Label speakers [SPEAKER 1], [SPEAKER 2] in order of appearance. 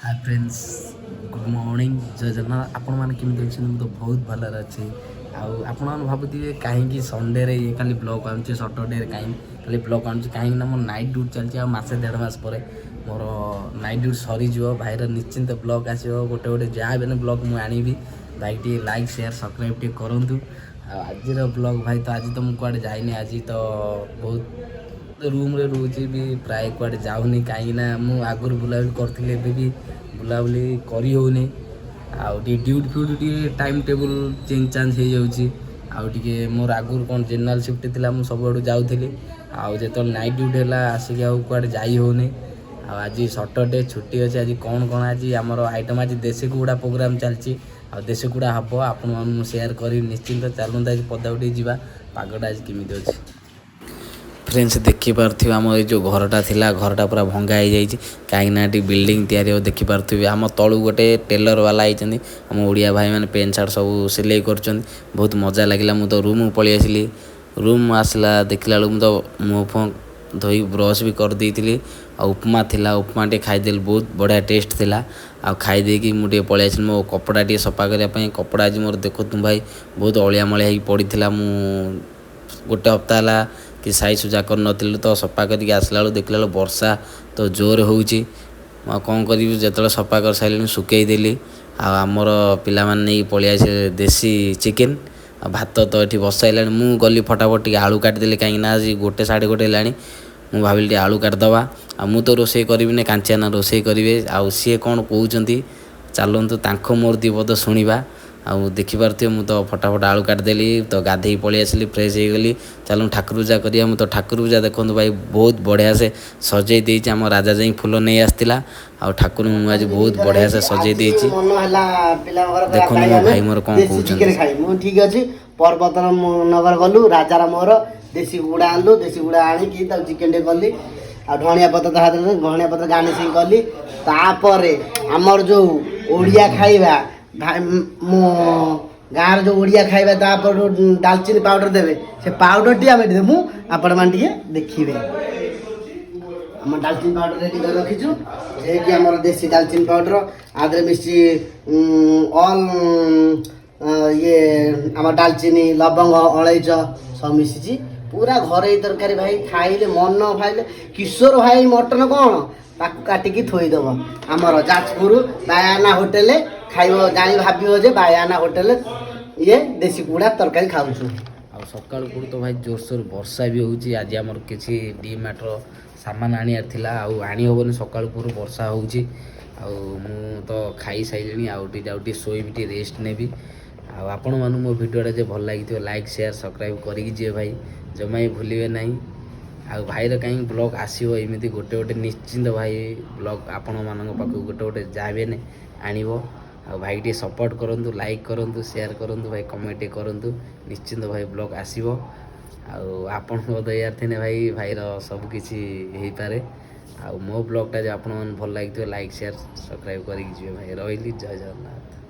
[SPEAKER 1] Hi friends, good morning, जय जगन्नाथ। आपण मैंने केमी अच्छे? तो बहुत भलर अच्छे। आपण मैंने भावुए कहीं संडे ये खाली ब्लॉग आनुचे, सटरडे कहीं खाली ब्लॉग आनुचे कहीं मोर नाइट ड्यूटी चलती। मसे 1.5 मास पर मोर नाइट ड्यूटी सरीज भाईर निश्चिंत ब्लॉग आसो। गोटे गोटे जहाँ भी ब्लॉग मुझे आनी भाई टे लाइक शेयर सब्सक्राइब टे करूँ। आज ब्लॉग भाई तो आज तो मुझे कड़े जाइनी। आज तो बहुत रूम रे रोचे भी प्राय कड़े जाऊनी कहीं आगुरी बुलाबुली करी भी बुलाबुली करी होनी। ड्यूटी फ्यूटी टाइम टेबुल चेंज चांज हो जाऊँगी। आउे मोर आगुरी कौन जेनराल शिफ्ट थी सब आड़ जाऊँगी। जो नाइट ड्यूटी है आसिक कड़े जाई होनी। आज सटरडे छुट्टी अच्छे। आज कौन कौन आज आमर आइटम आज देशी कुकुड़ा प्रोग्राम चलती। देशी कुकुड़ा हम आपन सेयार कर निश्चिंत। चलते आज पदाउटे जावा। पागटा आज केमी अच्छे फ्रेंड्स देखिपे आम जो घरटा थिला घरटा पूरा भंगा हो जाए कहीं बिल्डिंग तैयारी देखिपे। आम तलू गोटे टेलर वाला आई आम ओडिया भाई मैंने पेंट सार्ट सब सिलाई कर बहुत मजा लगे। मुझे तो रूम पलि आसली। रूम आसला देखला बेलू तो मुँह फुह धोई ब्रश भी कर देती। उपमा थिला उपमा टे खाईदेली बहुत बढ़िया टेस्ट थिला। खाईदेकी मुझे पलि आसली मो कपड़ा टे सफा करने। कपड़ा आज मोर देखु तुम भाई बहुत अलिया मलिया हो पड़ा। मु गोटे हप्ता है कि साई सुजा कर नी तो सफा करके आसला देखला वर्षा तो जोर होची। कौन करी जो सफा कर सारे सुखईदेली। आमर पिला नहीं पलि आसे देसी चिकेन भात तो ये बसाइला। मु गली फटाफट टे आलू काटिदेली कहीं आज 1 साढ़े 1 है। मु भाविली टे आलू काटिदवा। मु तो रोसे करी ना कांचियाना रोसे करेंगे। सी कौन कहते चलतु तांको मोर दी पद शुणा। देखिपे मु तो फटाफट आलू काटिदेली तो गाधे पलि आसली फ्रेश हो गली। चलो ठाकुर पूजा करिया। तो ठाकुर पूजा देखो भाई बहुत बढ़िया से सजई देती। आम राजा जाई फुल नहीं आसला। ठाकुर आज बहुत बढ़िया से सजई देती। देखो मो भाई मोर कौन कहते
[SPEAKER 2] ठीक अच्छे। पर्वतन नगर गलु राजार मोर देशी कुकुड़ा आनलु। देशी कुकुड़ा आनिकी चिकेन टे कली। धनिया पत्र धनिया पत्र गार्निशिंग कली। तापर आमर जो ओडिया खाइबा भाई मो गाँव जो ओडिया खाइबा तापर दालचीनी पाउडर देवे से पाउडर टी आम देमु। आपण मैंने देखिए आम दालचीनी पाउडर रेडी कर रखीचु। जे आम देशी दालचीनी पाउडर आदि मिसी ऑल ये आम दालचीनी लवंग अलैच सब मिसी पूरा घरे तरकारी भाई खाइले मन खाइले। किशोर भाई मटन कौन ताकू काटिकी थोईदेव। आमर जाजपुर बायाना होटेल खाइब जानी भाव जे बायाना होटेल ये देशी कुकुड़ा तरकारी खाऊँ।
[SPEAKER 1] सका तो भाई जोरसोर वर्षा भी होची। आज आमर किसी डी मार्टर सामान आनियार थिला आनी हेनी सका वर्षा होची। तो खाई सारे आउटे शोबी टे रेस्ट नेबी। आपण मानू मो भिडियोटा जो भल लगी लाइक शेयर सब्सक्राइब करी भाई जमा ही भूलिए ना। भाईर कहीं ब्लॉग आसो एमती गोटे गोटे निश्चिंत भाई ब्लॉग आपण मान पाक गोटे गोटे जहाँ भी आनब। भाई टे सपोर्ट करूँ लाइक करूँ शेयर करूँ भाई कमेंट करूँ निश्चिंत भाई ब्लॉग आसो। आपण दयार थे भाई भाईर सबकि हो पारे। मो ब्लॉगटा जो आप भल लगी लाइक शेयर सब्सक्राइब करी भाई रही। जय जगन्नाथ।